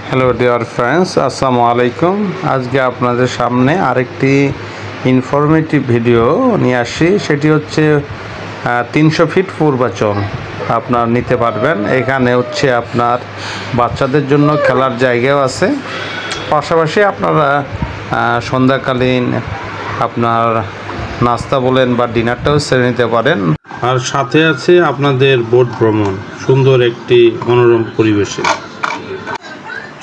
Hello dear friends, আসসালামু আলাইকুম। আজকে আপনাদের সামনে আরেকটি ইনফরমেটিভ ভিডিও নিয়ে আসি। সেটি হচ্ছে 300 ফিট পূর্বাচল আপনার নিতে পারবেন। এখানে হচ্ছে আপনার বাচ্চাদের জন্য খেলার জায়গাও আছে, পাশাপাশি আপনারা সন্ধ্যাকালীন আপনার নাস্তা বলেন বা ডিনারটাও সেরে নিতে পারেন। আর সাথে আছে আপনাদের বোট ভ্রমণ, সুন্দর একটি মনোরম পরিবেশে।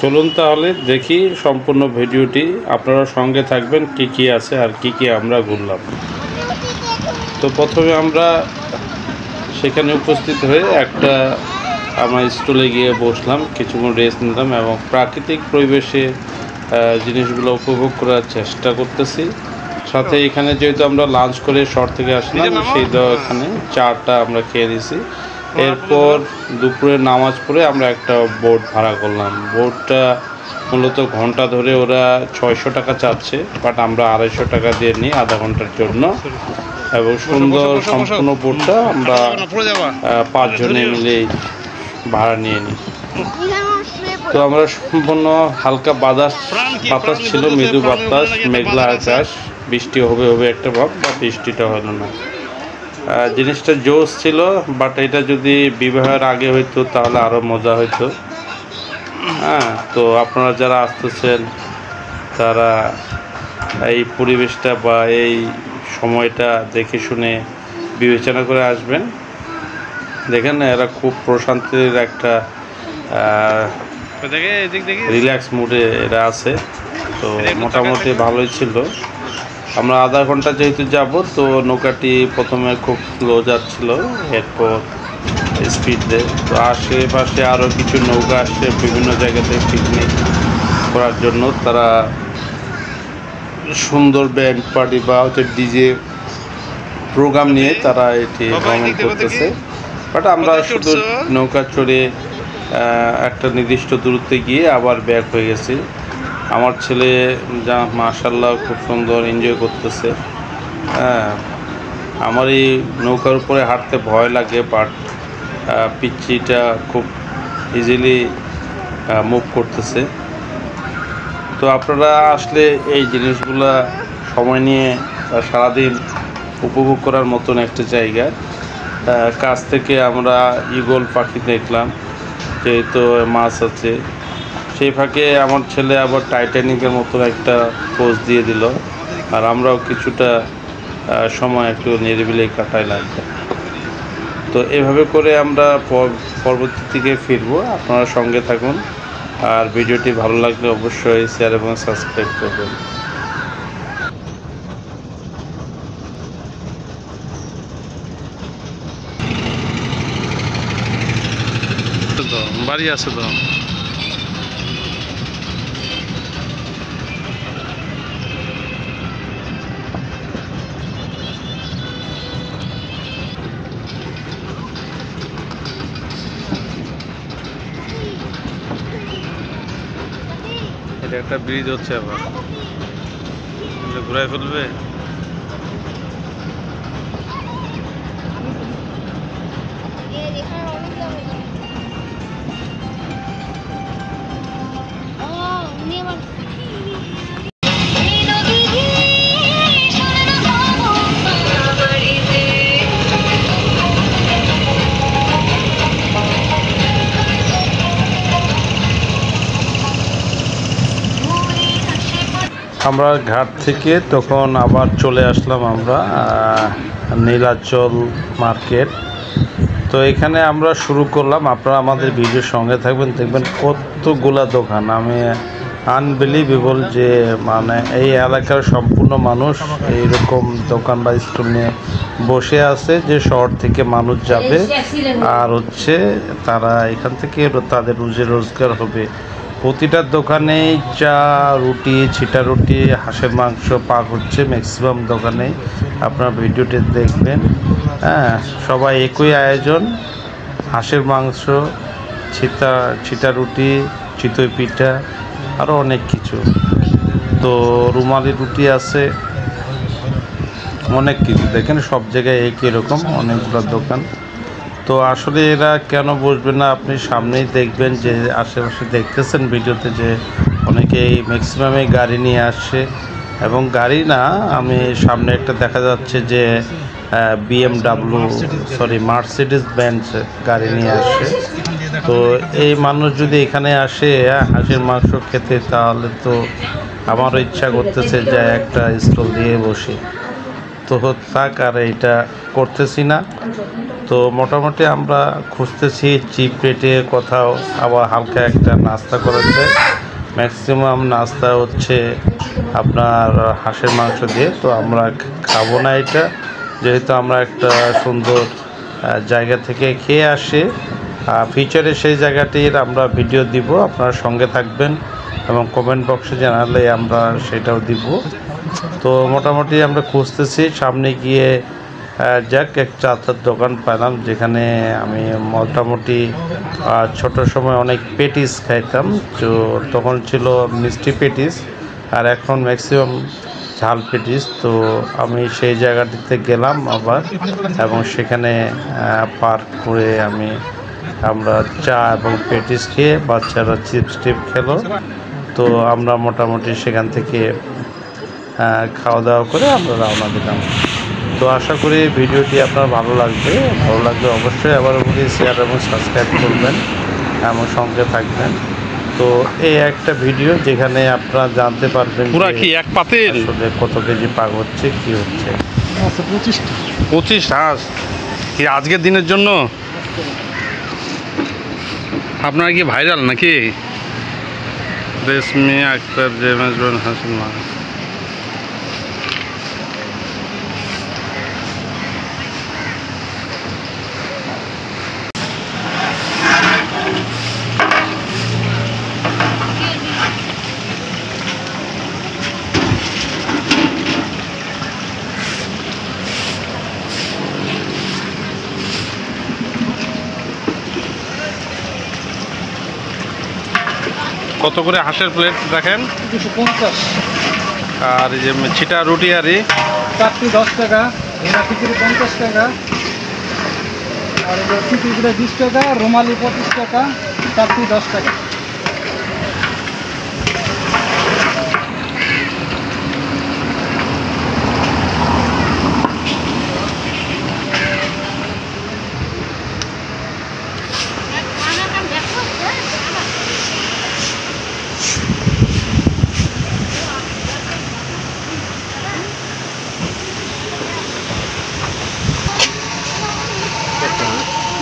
চলুন তাহলে দেখি সম্পূর্ণ ভিডিওটি, আপনারা সঙ্গে থাকবেন কি কি আছে আর কি কি আমরা ঘুরলাম। তো প্রথমে আমরা সেখানে উপস্থিত হয়ে আমরা স্টলে গিয়ে বসলাম, কিছুক্ষণ রেস্ট নিলাম এবং প্রাকৃতিক পরিবেশে জিনিসগুলো উপভোগ করার চেষ্টা করতেছি। সাথে এখানে যেহেতু আমরা লাঞ্চ করে শহর থেকে আসলাম, সেই এখানে চাটা আমরা খেয়ে দিয়েছি। এরপর দুপুরে নামাজ পড়ে আমরা একটা বোট ভাড়া করলাম। বোটটা মূলত ঘন্টা ধরে ওরা 600 টাকা চাচ্ছে, বাট আমরা 250 টাকা দিয়ে নিই আধা ঘন্টার জন্য। এবং সুন্দর সম্পূর্ণ বোটটা আমরা 5 জনে মিলে ভাড়া নিয়ে নিই। তো আমরা সম্পূর্ণ হালকা বাতাস ছিল, মৃদু বাতাস, মেঘলা আকাশ, বৃষ্টি হবে একটা ভাব, বা বৃষ্টিটা হলো না। জিনিসটা জোশ ছিল, বাট এটা যদি বিবাহের আগে হইতো তাহলে আরও মজা হইতো। তো আপনারা যারা আসতেছেন তারা এই পরিবেশটা বা এই সময়টা দেখে শুনে বিবেচনা করে আসবেন। দেখেন এরা খুব প্রশান্তির একটা রিল্যাক্স মুডে এরা আছে। তো মোটামুটি ভালোই ছিল। আমরা আধা ঘন্টা যেহেতু যাব, তো নৌকাটি প্রথমে খুব স্লো যাচ্ছিল, এরপর স্পিড দেয়। তো আশেপাশে আরও কিছু নৌকা আসছে বিভিন্ন জায়গাতে পিকনিক করার জন্য। তারা সুন্দর ব্যান্ড পার্টি বা হচ্ছে ডিজে প্রোগ্রাম নিয়ে তারা এটি ভ্রমণ করতেছে। বাট আমরা শুধু নৌকা চড়ে একটা নির্দিষ্ট দূরত্বে গিয়ে আবার ব্যাক হয়ে গেছি। আমার ছেলে যা মাশাআল্লাহ খুব সুন্দর এনজয় করতেছে। আমার এই নৌকার উপরে হাঁটতে ভয় লাগে, বাট পিচ্চিটা খুব ইজিলি মুভ করতেছে। তো আপনারা আসলে এই জিনিসগুলা সময় নিয়ে সারাদিন উপভোগ করার মতন একটা জায়গা। কাছ থেকে আমরা ঈগল পাখি দেখলাম, যেহেতু মাছ আছে। সেই ফাঁকে আমার ছেলে আবার টাইটানিকের মতো একটা পোজ দিয়ে দিল, আর আমরাও কিছুটা সময় একটু নিরিবিলি কাটাইলাম। তো এভাবে করে আমরা পরবর্তী থেকে ফিরবো। আপনারা সঙ্গে থাকুন, আর ভিডিওটি ভালো লাগলে অবশ্যই শেয়ার এবং সাবস্ক্রাইব করবেন। বাড়ি আছে তো এটা একটা ব্রিজ হচ্ছে, আবার ঘুরাই ফেলবে। আমরা ঘাট থেকে তখন আবার চলে আসলাম আমরা নীলাচল মার্কেট। তো এখানে আমরা শুরু করলাম। আপনারা আমাদের ভিডিওর সঙ্গে থাকবেন, দেখবেন কতগুলা দোকান। আমি আনবিলিভেবল যে মানে এই এলাকার সম্পূর্ণ মানুষ এইরকম দোকান বা স্টল নিয়ে বসে আছে, যে শহর থেকে মানুষ যাবে আর হচ্ছে তারা এখান থেকে তাদের রুজি রোজগার হবে। প্রতিটা দোকানেই চা, রুটি, ছিটা রুটি, হাঁসের মাংস পাক হচ্ছে ম্যাক্সিমাম দোকানে। আপনারা ভিডিওটি দেখবেন। সবাই একই আয়োজন, হাঁসের মাংস, ছিটা রুটি, চিতই পিঠা, আরও অনেক কিছু। তো রুমালি রুটি আছে, অনেক কিছু। দেখেন সব জায়গায় একই রকম অনেকগুলো দোকান। তো আসলে এরা কেন বসবে না, আপনি সামনেই দেখবেন যে আশেপাশে দেখতেছেন ভিডিওতে যে অনেকেই ম্যাক্সিমামে গাড়ি নিয়ে আসছে, এবং গাড়ি না, আমি সামনে একটা দেখা যাচ্ছে যে মার্সিডিজ বেঞ্জ গাড়ি নিয়ে আসছে। তো এই মানুষ যদি এখানে আসে হাঁসের মাংস খেতে, তাহলে তো আমারও ইচ্ছা করতেছে যে একটা স্টল দিয়ে বসি। তো থাক, আর এইটা করতেছি না। তো মোটামুটি আমরা খুঁজতেছি চিপ রেটে কোথাও আবার হালকা একটা নাস্তা করেছে। ম্যাক্সিমাম নাস্তা হচ্ছে আপনার হাঁসের মাংস দিয়ে। তো আমরা খাবো না এটা, যেহেতু আমরা একটা সুন্দর জায়গা থেকে খেয়ে আসি। ফিউচারে সেই জায়গাটির আমরা ভিডিও দিব, আপনারা সঙ্গে থাকবেন এবং কমেন্ট বক্সে জানালে আমরা সেটাও দিব। তো মোটামুটি আমরা খুঁজতেছি, সামনে গিয়ে যাক এক চাচার দোকান পেলাম, যেখানে আমি মোটামুটি ছোট সময় অনেক পেটিস খাইতাম। তো তখন ছিল মিষ্টি পেটিস, আর এখন ম্যাক্সিমাম ঝাল পেটিস। তো আমি সেই জায়গাটিতে গেলাম আবার, এবং সেখানে পার্ক করে আমরা চা এবং পেটিস খেয়ে, বাচ্চারা চিপস টিপ খেলো। তো আমরা মোটামুটি সেখান থেকে খাওয়া দাওয়া করে আমরা রওনা দিলাম। তো আশা করি ভিডিওটি আপনার ভালো লাগবে অবশ্যই আবার বলি শেয়ার এবং সাবস্ক্রাইব করবেন এবং সঙ্গে থাকবেন। তো এই একটা ভিডিও যেখানে আপনারা জানতে পারবেন পুরা কি এক পাতিল আসলে কত কেজি পাক হচ্ছে, কি হচ্ছে। 25 হাঁস কি আজকের দিনের জন্য? আপনারা কি ভাইরাল নাকি? রেশমি আক্তার, জেমস বন, হাসিন মা। কত করে হাঁসের প্লেট দেখেন? 250। আর এই যে ছিটা রুটি আরি চারটি 10 টাকা, খিচুড়ি 50 টাকা, আর খিচুড়িটা 20 টাকা, রুমালি 25 টাকা, চারটি 10 টাকা।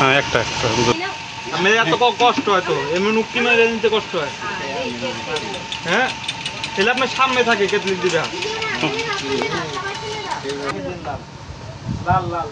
হ্যাঁ একটা মেরে এত কষ্ট হয়, তো এমনি নুক্কি মেরে নিতে কষ্ট হয়। হ্যাঁ, তাহলে আপনার সামনে থাকে কেটলি দিবে। লাল লাল